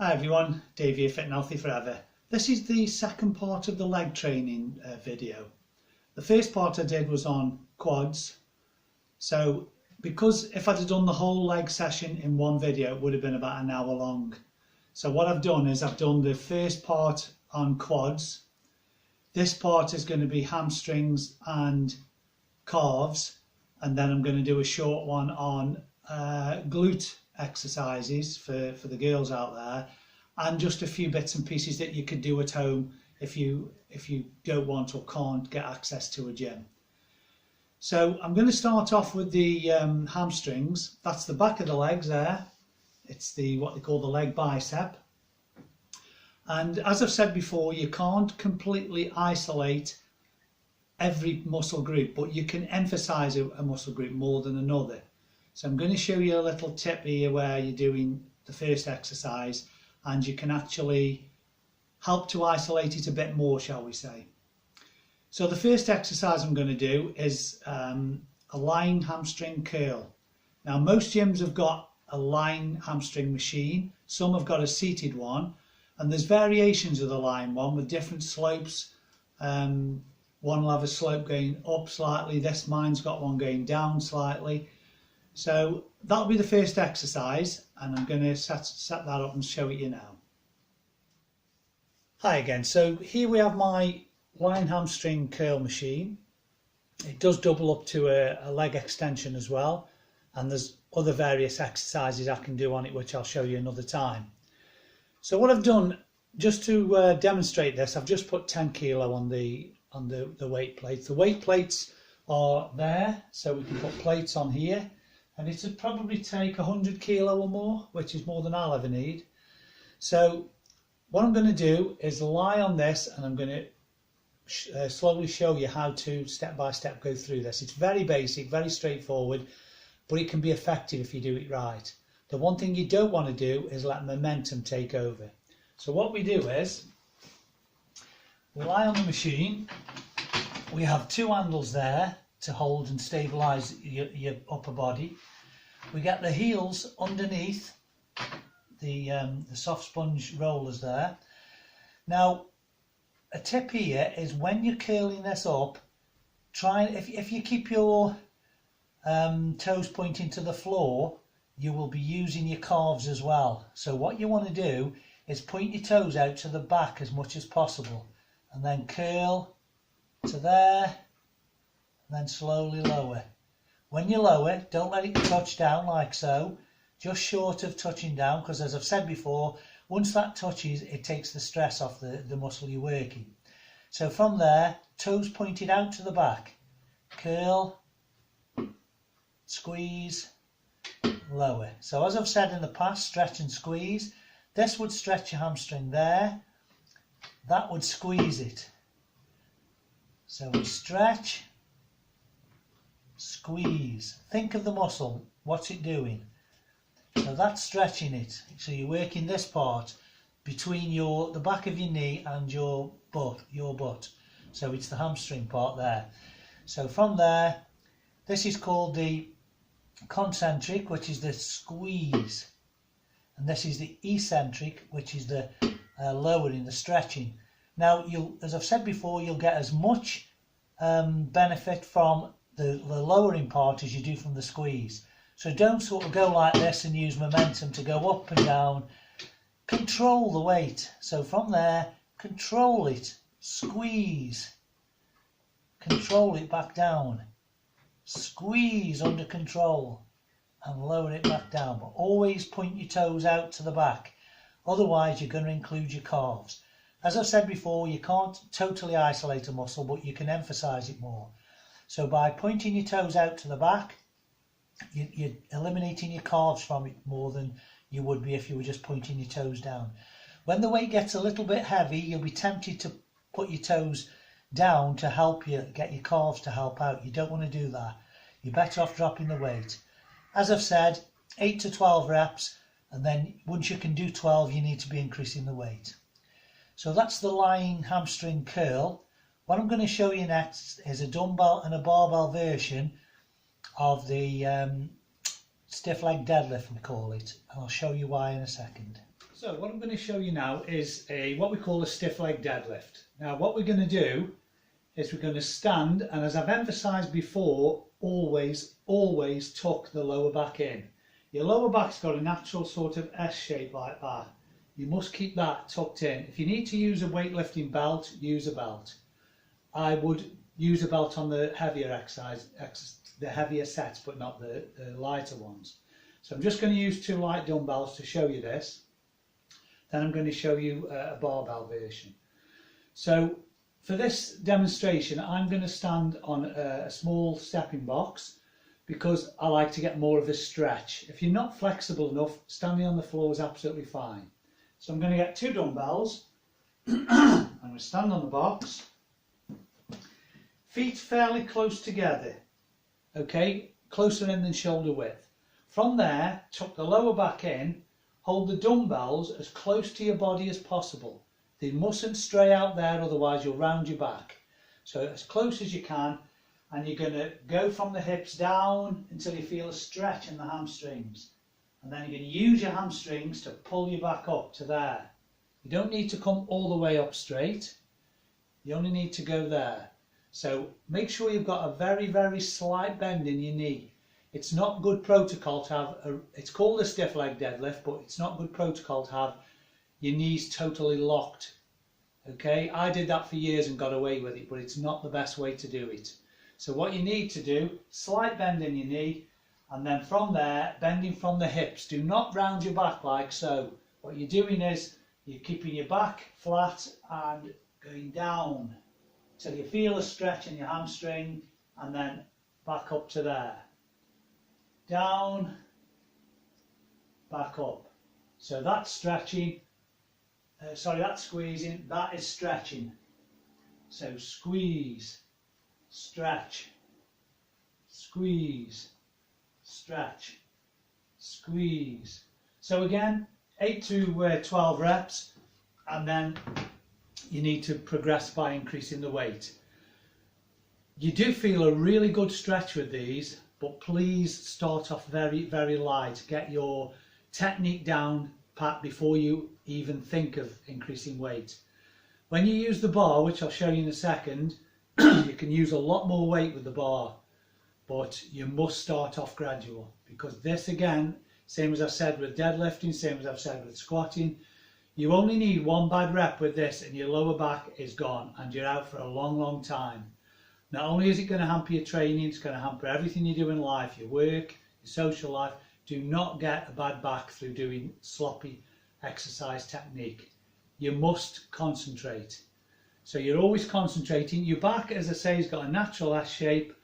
Hi everyone, Dave here, Fit and Healthy Forever. This is the second part of the leg training video. The first part I did was on quads. So because if I'd have done the whole leg session in one video, it would have been about an hour long. So what I've done is I've done the first part on quads. This part is going to be hamstrings and calves. And then I'm going to do a short one on glute exercises for the girls out there, and just a few bits and pieces that you could do at home if you don't want or can't get access to a gym. So I'm going to start off with the hamstrings. That's the back of the legs there. It's the what they call the leg bicep. And as I've said before, you can't completely isolate every muscle group, but you can emphasize a muscle group more than another. So I'm going to show you a little tip here where you're doing the first exercise and you can actually help to isolate it a bit more, shall we say. So the first exercise I'm going to do is a lying hamstring curl. Now most gyms have got a lying hamstring machine, some have got a seated one, and there's variations of the lying one with different slopes. One will have a slope going up slightly, mine's got one going down slightly. So that'll be the first exercise, and I'm going to set that up and show it you now. Hi again, so here we have my lying hamstring curl machine. It does double up to a leg extension as well, and there's other various exercises I can do on it which I'll show you another time. So what I've done, just to demonstrate this, I've just put 10 kilo on the weight plates. The weight plates are there, so we can put plates on here. And it would probably take 100 kilo or more, which is more than I'll ever need. So what I'm going to do is lie on this, and I'm going to slowly show you how to step by step go through this. It's very basic, very straightforward, but it can be effective if you do it right. The one thing you don't want to do is let momentum take over. So what we do is we lie on the machine. We have two handles there to hold and stabilise your upper body. We get the heels underneath the soft sponge rollers there. Now a tip here is when you're curling this up, if you keep your toes pointing to the floor, you will be using your calves as well. So what you want to do is point your toes out to the back as much as possible, and then curl to there, and then slowly lower. When you lower, don't let it touch down like so, just short of touching down, because as I've said before, once that touches, it takes the stress off the muscle you're working. So from there, toes pointed out to the back, curl, squeeze, lower. So as I've said in the past, stretch and squeeze. This would stretch your hamstring there, that would squeeze it. So we stretch, squeeze. Think of the muscle, what's it doing? So that's stretching it. So you're working this part between the back of your knee and your butt. So it's the hamstring part there. So from there, this is called the concentric, which is the squeeze, and this is the eccentric, which is the lowering, the stretching. Now, as I've said before, you'll get as much benefit from the lowering part as you do from the squeeze. So don't sort of go like this and use momentum to go up and down. Control the weight. So from there, control it, squeeze, control it back down, squeeze under control, and lower it back down. But always point your toes out to the back, otherwise you're going to include your calves. As I've said before, you can't totally isolate a muscle, but you can emphasize it more. So by pointing your toes out to the back, you're eliminating your calves from it more than you would be if you were just pointing your toes down. When the weight gets a little bit heavy, you'll be tempted to put your toes down to help you get your calves to help out. You don't want to do that. You're better off dropping the weight. As I've said, 8 to 12 reps, and then once you can do 12, you need to be increasing the weight. So that's the lying hamstring curl. What I'm going to show you next is a dumbbell and a barbell version of the stiff leg deadlift, we call it, and I'll show you why in a second. So what I'm going to show you now is what we call a stiff leg deadlift. Now what we're going to do is we're going to stand, and as I've emphasised before, always tuck the lower back in. Your lower back's got a natural sort of S shape like that. You must keep that tucked in. If you need to use a weightlifting belt, use a belt. I would use a belt on the heavier the heavier sets, but not the lighter ones. So I'm just going to use 2 light dumbbells to show you this. Then I'm going to show you a barbell version. So for this demonstration, I'm going to stand on a small stepping box because I like to get more of a stretch. If you're not flexible enough, standing on the floor is absolutely fine. So I'm going to get 2 dumbbells. I'm going to stand on the box. Feet fairly close together. Okay, closer in than shoulder width. From there, tuck the lower back in. Hold the dumbbells as close to your body as possible. They mustn't stray out there, otherwise you'll round your back. So as close as you can, and you're going to go from the hips down until you feel a stretch in the hamstrings. And then you're going to use your hamstrings to pull you back up to there. You don't need to come all the way up straight. You only need to go there. So make sure you've got a very slight bend in your knee. It's not good protocol to have, it's called a stiff leg deadlift, but it's not good protocol to have your knees totally locked. Okay, I did that for years and got away with it, but it's not the best way to do it. So what you need to do, slight bend in your knee, and then from there, bending from the hips. Do not round your back like so. What you're doing is, you're keeping your back flat and going down till you feel a stretch in your hamstring, and then back up to there. Down, back up. So that's stretching, that's squeezing, that is stretching. So squeeze, stretch, squeeze, stretch, squeeze. So again, 8 to 12 reps, and then you need to progress by increasing the weight. You do feel a really good stretch with these, but please start off very light. Get your technique down pat before you even think of increasing weight. When you use the bar, which I'll show you in a second, you can use a lot more weight with the bar, but you must start off gradual, because this, again, same as I've said with deadlifting, same as I've said with squatting, you only need 1 bad rep with this and your lower back is gone and you're out for a long time. Not only is it going to hamper your training, it's going to hamper everything you do in life, your work, your social life. Do not get a bad back through doing sloppy exercise technique. You must concentrate. So you're always concentrating. Your back, as I say, has got a natural S shape.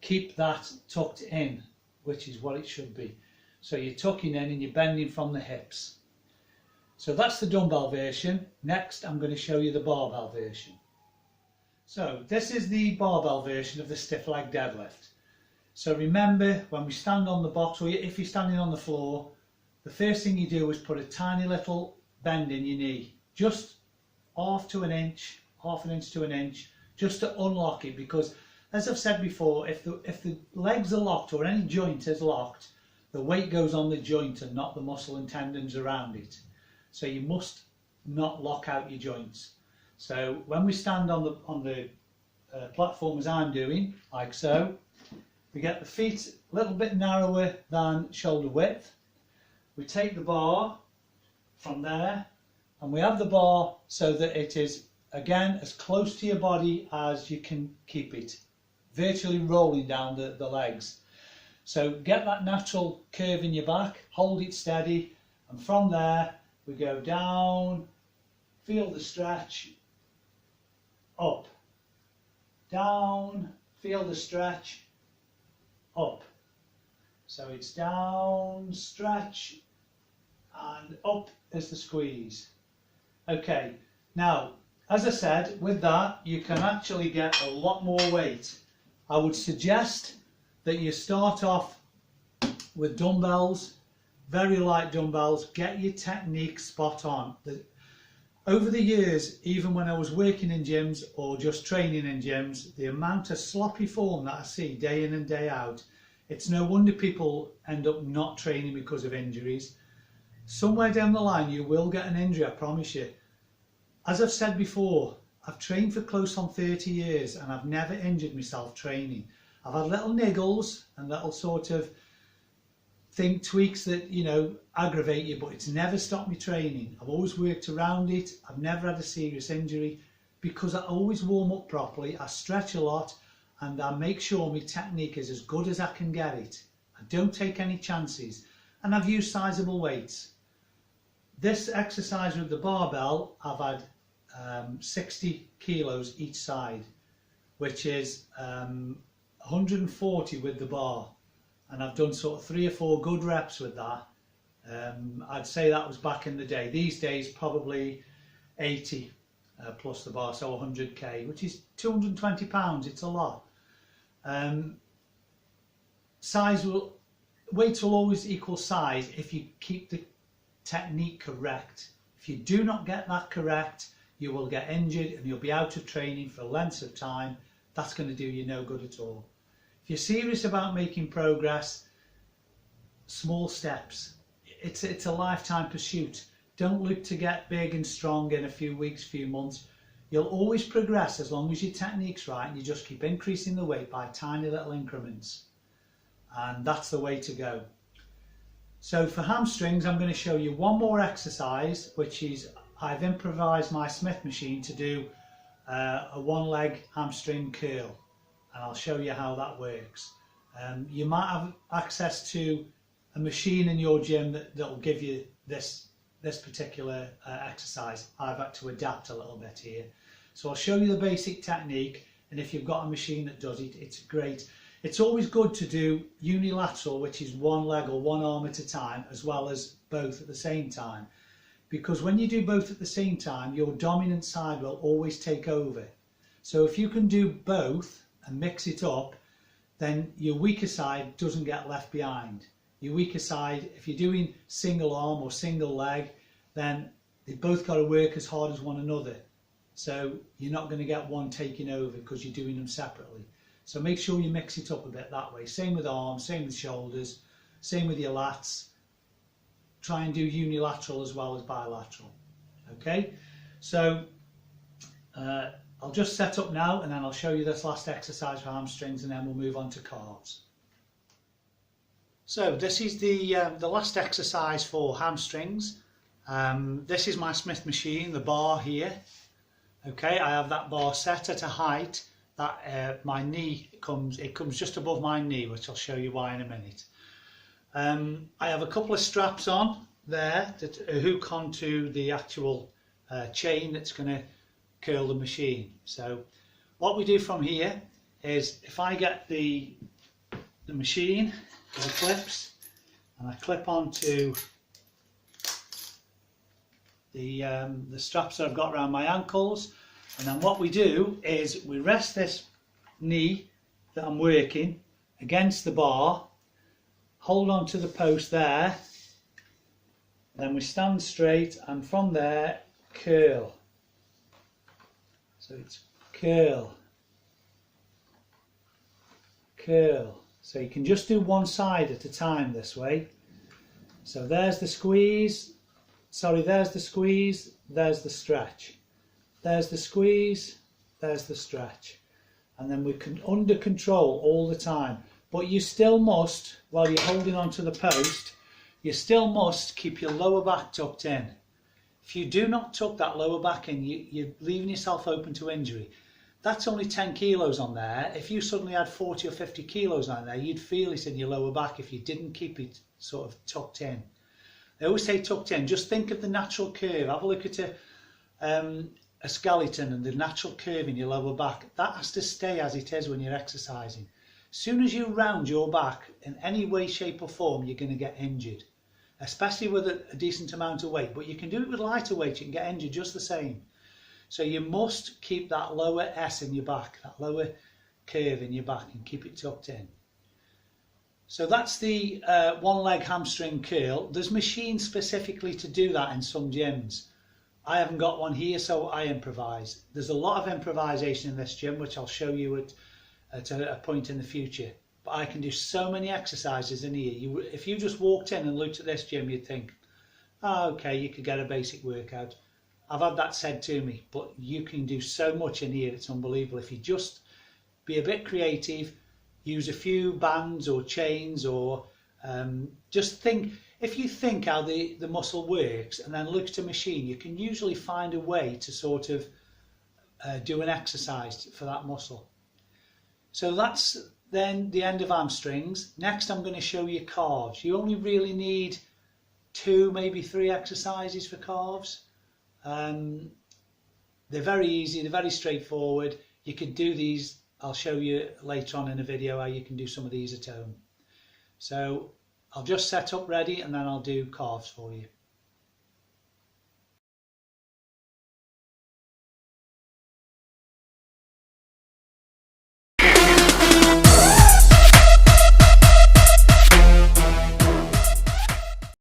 Keep that tucked in, which is what it should be. So you're tucking in and you're bending from the hips. So that's the dumbbell version. Next, I'm going to show you the barbell version. So this is the barbell version of the stiff leg deadlift. So remember, when we stand on the box, or if you're standing on the floor, the first thing you do is put a tiny little bend in your knee, just half an inch to an inch, just to unlock it. Because, as I've said before, if the legs are locked or any joint is locked, the weight goes on the joint and not the muscle and tendons around it. So you must not lock out your joints. So when we stand on the platform as I'm doing, like so, we get the feet a little bit narrower than shoulder width. We take the bar from there, and we have the bar so that it is, again, as close to your body as you can keep it, virtually rolling down the legs. So get that natural curve in your back, hold it steady, and from there we go down, feel the stretch, up, down, feel the stretch, up. So it's down, stretch, and up is the squeeze. Okay, now, as I said, with that, you can actually get a lot more weight. I would suggest that you start off with dumbbells, very light dumbbells, get your technique spot on. Over the years, even when I was working in gyms or just training in gyms, the amount of sloppy form that I see day in and day out, it's no wonder people end up not training because of injuries. Somewhere down the line you will get an injury, I promise you. As I've said before, I've trained for close on 30 years and I've never injured myself training. I've had little niggles and little sort of tweaks that, you know, aggravate you, but it's never stopped me training. I've always worked around it. I've never had a serious injury because I always warm up properly, I stretch a lot, and I make sure my technique is as good as I can get it. I don't take any chances, and I've used sizable weights. This exercise with the barbell, I've had 60 kilos each side, which is 140 with the bar, and I've done sort of 3 or 4 good reps with that. I'd say that was back in the day. These days probably 80 plus the bar, so 100k, which is 220 pounds. It's a lot. Weights will always equal size if you keep the technique correct. If you do not get that correct, you will get injured and you'll be out of training for lengths of time. That's going to do you no good at all. If you're serious about making progress, small steps. It's a lifetime pursuit. Don't look to get big and strong in a few weeks, few months. You'll always progress as long as your technique's right and you just keep increasing the weight by tiny little increments. And that's the way to go. So for hamstrings, I'm going to show you one more exercise, which is I've improvised my Smith machine to do a one-leg hamstring curl. And I'll show you how that works. You might have access to a machine in your gym that will give you this particular exercise. I've had to adapt a little bit here. So I'll show you the basic technique, and if you've got a machine that does it, it's great. It's always good to do unilateral, which is one leg or one arm at a time, as well as both at the same time. Because when you do both at the same time, your dominant side will always take over. So if you can do both and mix it up, then your weaker side doesn't get left behind. Your weaker side, if you're doing single arm or single leg, then they've both got to work as hard as one another. So you're not going to get one taking over because you're doing them separately. So make sure you mix it up a bit that way. Same with arms, same with shoulders, same with your lats. Try and do unilateral as well as bilateral. Okay, so I'll just set up now and then I'll show you this last exercise for hamstrings and then we'll move on to calves. So this is the last exercise for hamstrings. This is my Smith machine, the bar here. Okay, I have that bar set at a height that my knee comes just above my knee, which I'll show you why in a minute. I have a couple of straps on there that hook onto the actual chain that's going to curl the machine. So what we do from here is if I get the machine with the clips and I clip onto the straps that I've got around my ankles, and then what we do is we rest this knee that I'm working against the bar, hold on to the post there, then we stand straight and from there curl. So it's curl, curl. So you can just do one side at a time this way. So there's the squeeze, there's the squeeze, there's the stretch. There's the squeeze, there's the stretch. And then we can under control all the time. But you still must, while you're holding onto the post, you still must keep your lower back tucked in. If you do not tuck that lower back in, you're leaving yourself open to injury. That's only 10 kilos on there. If you suddenly had 40 or 50 kilos on there, you'd feel it in your lower back if you didn't keep it sort of tucked in. I always say tucked in. Just think of the natural curve. Have a look at a skeleton and the natural curve in your lower back. That has to stay as it is when you're exercising. As soon as you round your back in any way, shape or form, you're going to get injured, especially with a decent amount of weight. But you can do it with lighter weight, you can get injured just the same. So you must keep that lower S in your back, that lower curve in your back, and keep it tucked in. So that's the one leg hamstring curl. There's machines specifically to do that in some gyms. I haven't got one here, so I improvise. There's a lot of improvisation in this gym, which I'll show you at a point in the future. But I can do so many exercises in here. If you just walked in and looked at this gym, you'd think, okay, you could get a basic workout. I've had that said to me, but you can do so much in here, it's unbelievable. If you just be a bit creative, use a few bands or chains, or just think, if you think how the muscle works and then look at a machine, you can usually find a way to sort of do an exercise for that muscle. So that's then the end of hamstrings. Next I'm going to show you calves. You only really need 2, maybe 3 exercises for calves. They're very easy, they're very straightforward. You could do these, I'll show you later on in a video how you can do some of these at home. So I'll just set up ready and then I'll do calves for you.